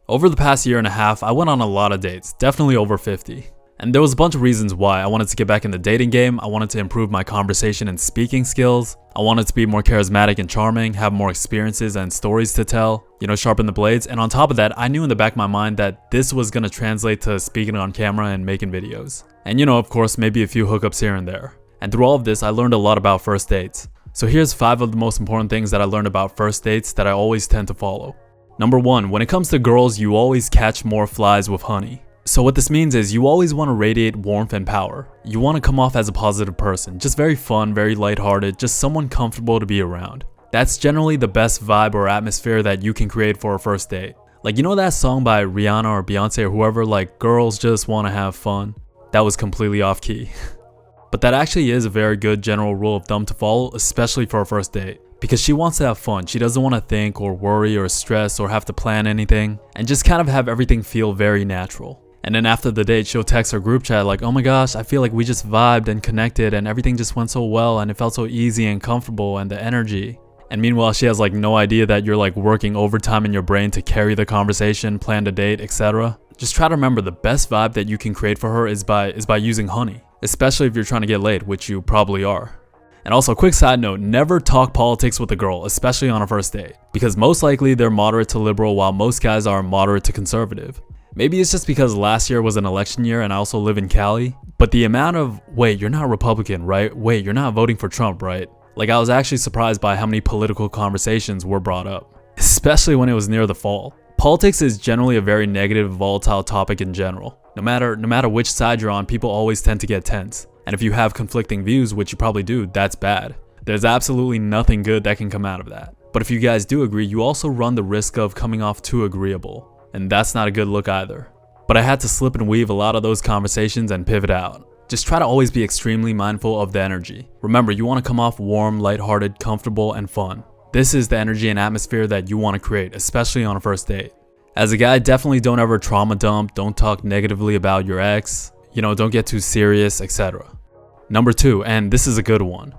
Over the past year and a half, I went on a lot of dates, definitely over 50. And there was a bunch of reasons why. I wanted to get back in the dating game, I wanted to improve my conversation and speaking skills, I wanted to be more charismatic and charming, have more experiences and stories to tell, sharpen the blades, and on top of that, I knew in the back of my mind that this was gonna translate to speaking on camera and making videos. And of course, maybe a few hookups here and there. And through all of this, I learned a lot about first dates. So here's 5 of the most important things that I learned about first dates that I always tend to follow. Number 1, when it comes to girls, you always catch more flies with honey. So what this means is you always want to radiate warmth and power. You want to come off as a positive person, just very fun, very lighthearted, just someone comfortable to be around. That's generally the best vibe or atmosphere that you can create for a first date. Like, that song by Rihanna or Beyonce or whoever, like, girls just want to have fun? That was completely off key. But that actually is a very good general rule of thumb to follow, especially for a first date. Because she wants to have fun, she doesn't want to think or worry or stress or have to plan anything, and just kind of have everything feel very natural. And then after the date, she'll text her group chat like, oh my gosh, I feel like we just vibed and connected and everything just went so well and it felt so easy and comfortable and the energy. And meanwhile, she has like no idea that you're like working overtime in your brain to carry the conversation, plan the date, etc. Just try to remember the best vibe that you can create for her is by using honey, especially if you're trying to get laid, which you probably are. And also, quick side note, never talk politics with a girl, especially on a first date, because most likely they're moderate to liberal while most guys are moderate to conservative. Maybe it's just because last year was an election year and I also live in Cali, but the amount of, wait, you're not Republican, right? Wait, you're not voting for Trump, right? Like, I was actually surprised by how many political conversations were brought up, especially when it was near the fall. Politics is generally a very negative, volatile topic in general. No matter which side you're on, people always tend to get tense. And if you have conflicting views, which you probably do, that's bad. There's absolutely nothing good that can come out of that. But if you guys do agree, you also run the risk of coming off too agreeable. And that's not a good look either. But I had to slip and weave a lot of those conversations and pivot out. Just try to always be extremely mindful of the energy. Remember, you want to come off warm, lighthearted, comfortable, and fun. This is the energy and atmosphere that you want to create, especially on a first date. As a guy, definitely don't ever trauma dump, don't talk negatively about your ex, don't get too serious, etc. Number 2, and this is a good one.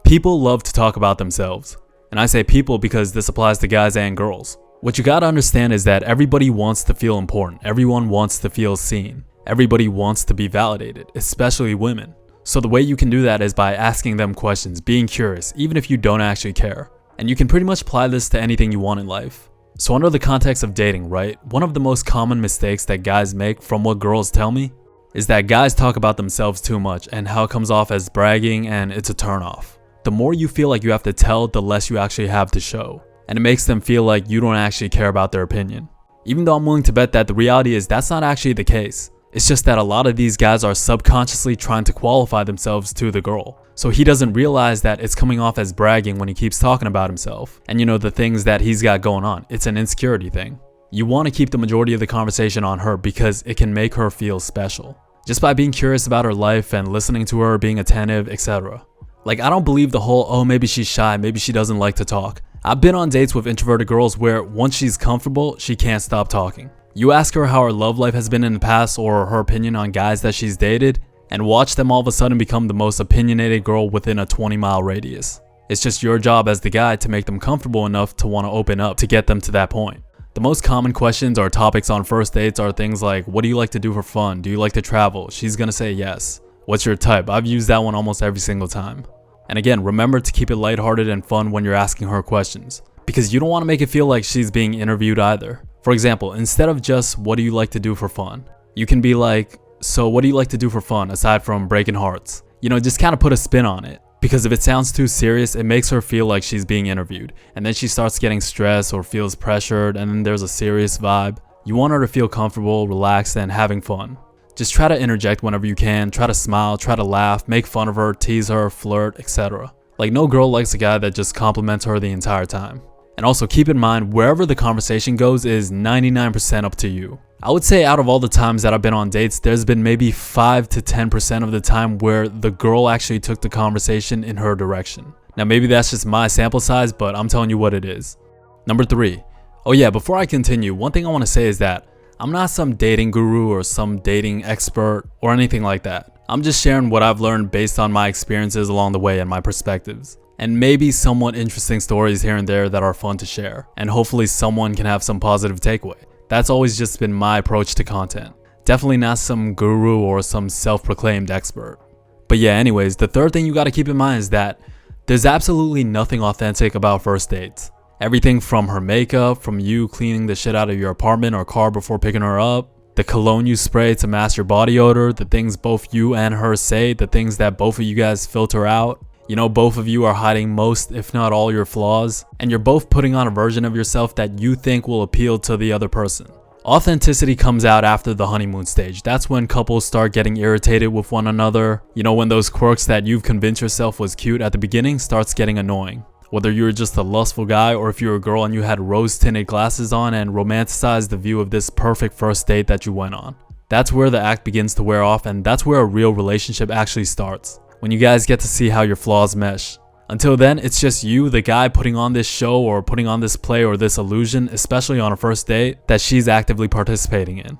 People love to talk about themselves. And I say people because this applies to guys and girls. What you gotta understand is that everybody wants to feel important. Everyone wants to feel seen. Everybody wants to be validated, especially women. So the way you can do that is by asking them questions, being curious, even if you don't actually care. And you can pretty much apply this to anything you want in life. So under the context of dating, right? One of the most common mistakes that guys make, from what girls tell me, is that guys talk about themselves too much and how it comes off as bragging and it's a turnoff. The more you feel like you have to tell, the less you actually have to show. And it makes them feel like you don't actually care about their opinion. Even though I'm willing to bet that the reality is that's not actually the case. It's just that a lot of these guys are subconsciously trying to qualify themselves to the girl. So he doesn't realize that it's coming off as bragging when he keeps talking about himself. And the things that he's got going on. It's an insecurity thing. You want to keep the majority of the conversation on her because it can make her feel special. Just by being curious about her life and listening to her, being attentive, etc. Like, I don't believe the whole, oh, maybe she's shy, maybe she doesn't like to talk. I've been on dates with introverted girls where once she's comfortable, she can't stop talking. You ask her how her love life has been in the past or her opinion on guys that she's dated, and watch them all of a sudden become the most opinionated girl within a 20-mile radius. It's just your job as the guy to make them comfortable enough to want to open up to get them to that point. The most common questions or topics on first dates are things like, what do you like to do for fun? Do you like to travel? She's gonna say yes. What's your type? I've used that one almost every single time. And again, remember to keep it lighthearted and fun when you're asking her questions, because you don't want to make it feel like she's being interviewed either. For example, instead of just, what do you like to do for fun? You can be like, so what do you like to do for fun aside from breaking hearts? Just kind of put a spin on it. Because if it sounds too serious, it makes her feel like she's being interviewed. And then she starts getting stressed or feels pressured, and then there's a serious vibe. You want her to feel comfortable, relaxed, and having fun. Just try to interject whenever you can, try to smile, try to laugh, make fun of her, tease her, flirt, etc. Like, no girl likes a guy that just compliments her the entire time. And also keep in mind, wherever the conversation goes is 99% up to you. I would say out of all the times that I've been on dates, there's been maybe 5 to 10% of the time where the girl actually took the conversation in her direction. Now maybe that's just my sample size, but I'm telling you what it is. Number 3. Oh yeah, before I continue, one thing I want to say is that I'm not some dating guru or some dating expert or anything like that. I'm just sharing what I've learned based on my experiences along the way and my perspectives. And maybe somewhat interesting stories here and there that are fun to share. And hopefully someone can have some positive takeaway. That's always just been my approach to content. Definitely not some guru or some self-proclaimed expert. But yeah, anyways, the third thing you gotta keep in mind is that there's absolutely nothing authentic about first dates. Everything from her makeup, from you cleaning the shit out of your apartment or car before picking her up, the cologne you spray to mask your body odor, the things both you and her say, the things that both of you guys filter out. You know, both of you are hiding most, if not all, your flaws, and you're both putting on a version of yourself that you think will appeal to the other person. Authenticity comes out after the honeymoon stage. That's when couples start getting irritated with one another. You know, when those quirks that you've convinced yourself was cute at the beginning starts getting annoying. Whether you were just a lustful guy or if you were a girl and you had rose-tinted glasses on and romanticized the view of this perfect first date that you went on. That's where the act begins to wear off, and that's where a real relationship actually starts. When you guys get to see how your flaws mesh. Until then, it's just you, the guy, putting on this show or putting on this play or this illusion, especially on a first date, that she's actively participating in.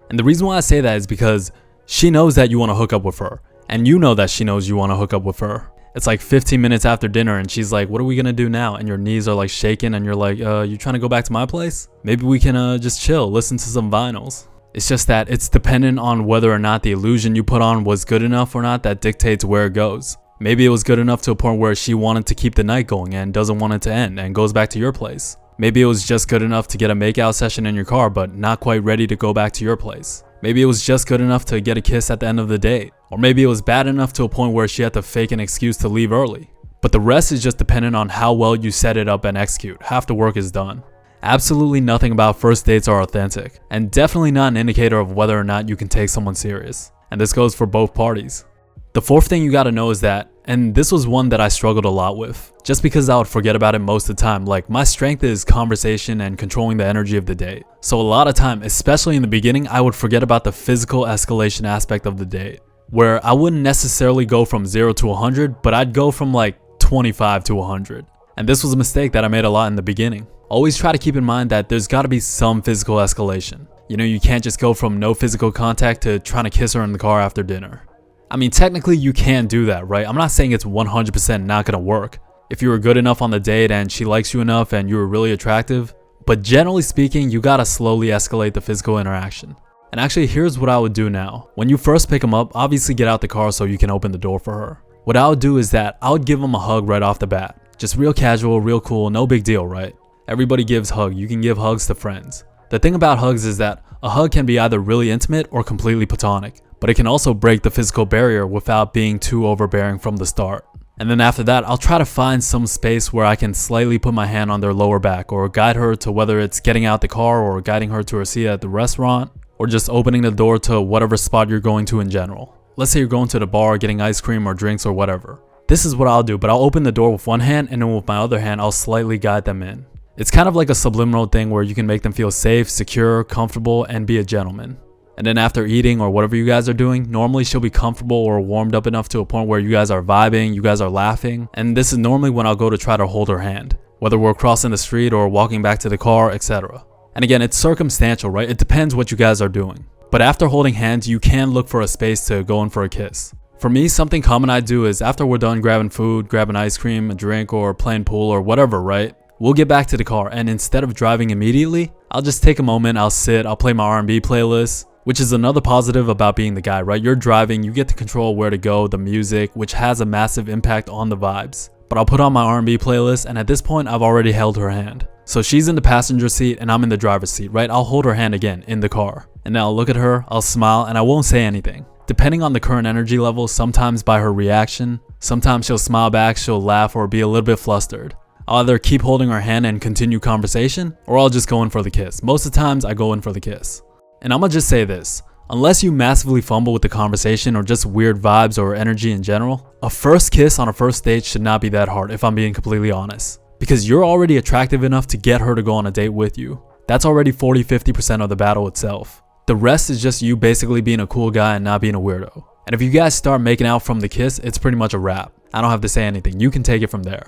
And the reason why I say that is because she knows that you want to hook up with her, and you know that she knows you want to hook up with her. It's like 15 minutes after dinner and she's like, what are we gonna do now? And your knees are like shaking and you're like, you trying to go back to my place? Maybe we can just chill, listen to some vinyls. It's just that it's dependent on whether or not the illusion you put on was good enough or not that dictates where it goes. Maybe it was good enough to a point where she wanted to keep the night going and doesn't want it to end and goes back to your place. Maybe it was just good enough to get a makeout session in your car but not quite ready to go back to your place. Maybe it was just good enough to get a kiss at the end of the date. Or maybe it was bad enough to a point where she had to fake an excuse to leave early. But the rest is just dependent on how well you set it up and execute. Half the work is done. Absolutely nothing about first dates are authentic, and definitely not an indicator of whether or not you can take someone serious. And this goes for both parties. The fourth thing you gotta know is that, and this was one that I struggled a lot with, just because I would forget about it most of the time. Like, my strength is conversation and controlling the energy of the date. So a lot of time, especially in the beginning, I would forget about the physical escalation aspect of the date, where I wouldn't necessarily go from 0 to 100, but I'd go from like 25 to 100. And this was a mistake that I made a lot in the beginning. Always try to keep in mind that there's gotta be some physical escalation. You know, you can't just go from no physical contact to trying to kiss her in the car after dinner. I mean, technically you can do that, right? I'm not saying it's 100% not gonna work. If you were good enough on the date and she likes you enough and you were really attractive, but generally speaking, you gotta slowly escalate the physical interaction. And actually, here's what I would do now. When you first pick them up, obviously get out the car so you can open the door for her. What I would do is that I would give them a hug right off the bat. Just real casual, real cool, no big deal, right? Everybody gives hugs. You can give hugs to friends. The thing about hugs is that a hug can be either really intimate or completely platonic, but it can also break the physical barrier without being too overbearing from the start. And then after that, I'll try to find some space where I can slightly put my hand on their lower back or guide her to whether it's getting out the car or guiding her to her seat at the restaurant or just opening the door to whatever spot you're going to in general. Let's say you're going to the bar, getting ice cream or drinks or whatever. This is what I'll do, but I'll open the door with one hand and then with my other hand, I'll slightly guide them in. It's kind of like a subliminal thing where you can make them feel safe, secure, comfortable, and be a gentleman. And then after eating or whatever you guys are doing, normally she'll be comfortable or warmed up enough to a point where you guys are vibing, you guys are laughing. And this is normally when I'll go to try to hold her hand, whether we're crossing the street or walking back to the car, etc. And again, it's circumstantial, right? It depends what you guys are doing. But after holding hands, you can look for a space to go in for a kiss. For me, something common I do is after we're done grabbing food, grabbing ice cream, a drink, or playing pool or whatever, right? We'll get back to the car, and instead of driving immediately, I'll just take a moment, I'll sit, I'll play my R&B playlist, which is another positive about being the guy, right? You're driving, you get to control where to go, the music, which has a massive impact on the vibes. But I'll put on my R&B playlist, and at this point, I've already held her hand. So she's in the passenger seat, and I'm in the driver's seat, right? I'll hold her hand again, in the car. And then I'll look at her, I'll smile, and I won't say anything. Depending on the current energy level, sometimes by her reaction, sometimes she'll smile back, she'll laugh, or be a little bit flustered. I'll either keep holding her hand and continue conversation, or I'll just go in for the kiss. Most of the times, I go in for the kiss. And I'm gonna just say this, unless you massively fumble with the conversation or just weird vibes or energy in general, a first kiss on a first date should not be that hard if I'm being completely honest. Because you're already attractive enough to get her to go on a date with you. That's already 40-50% of the battle itself. The rest is just you basically being a cool guy and not being a weirdo. And if you guys start making out from the kiss, it's pretty much a wrap. I don't have to say anything, you can take it from there.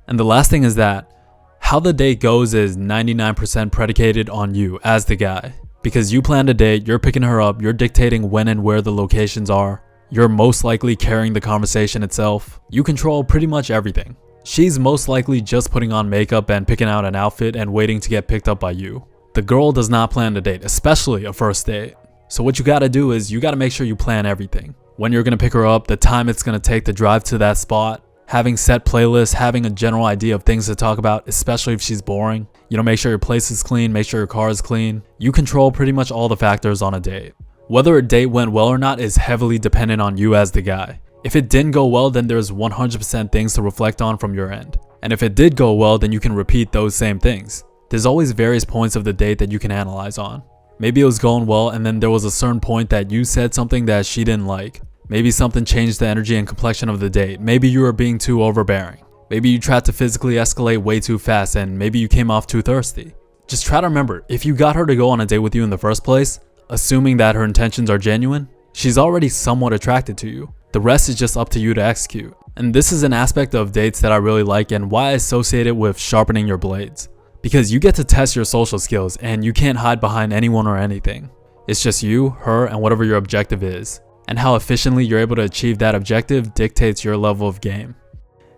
And the last thing is that how the date goes is 99% predicated on you as the guy. Because you planned a date, you're picking her up, you're dictating when and where the locations are, you're most likely carrying the conversation itself, you control pretty much everything. She's most likely just putting on makeup and picking out an outfit and waiting to get picked up by you. The The girl does not plan a date, especially a first date. So what you gotta do is you gotta make sure you plan everything. When you're gonna pick her up, the time it's gonna take to drive to that spot, having set playlists, having a general idea of things to talk about, especially if she's boring. Make sure your place is clean, make sure your car is clean. You control pretty much all the factors on a date. Whether a date went well or not is heavily dependent on you as the guy. If it didn't go well, then there's 100% things to reflect on from your end. And if it did go well, then you can repeat those same things. There's always various points of the date that you can analyze on. Maybe it was going well and then there was a certain point that you said something that she didn't like. Maybe something changed the energy and complexion of the date. Maybe you were being too overbearing. Maybe you tried to physically escalate way too fast and maybe you came off too thirsty. Just try to remember, if you got her to go on a date with you in the first place, assuming that her intentions are genuine, she's already somewhat attracted to you. The rest is just up to you to execute. And this is an aspect of dates that I really like and why I associate it with sharpening your blades. Because you get to test your social skills and you can't hide behind anyone or anything. It's just you, her, and whatever your objective is. And how efficiently you're able to achieve that objective dictates your level of game.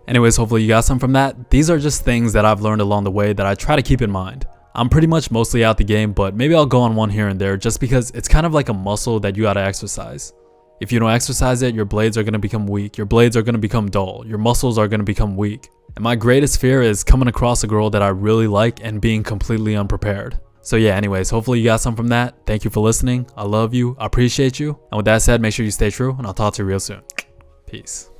Anyways, hopefully you got some from that. These are just things that I've learned along the way that I try to keep in mind. I'm pretty much mostly out the game, but maybe I'll go on one here and there just because it's kind of like a muscle that you gotta exercise. If you don't exercise it, your blades are gonna become weak, your blades are gonna become dull, your muscles are gonna become weak. And my greatest fear is coming across a girl that I really like and being completely unprepared. So yeah, anyways, hopefully you got some from that. Thank you for listening. I love you. I appreciate you. And with that said, make sure you stay true and I'll talk to you real soon. Peace.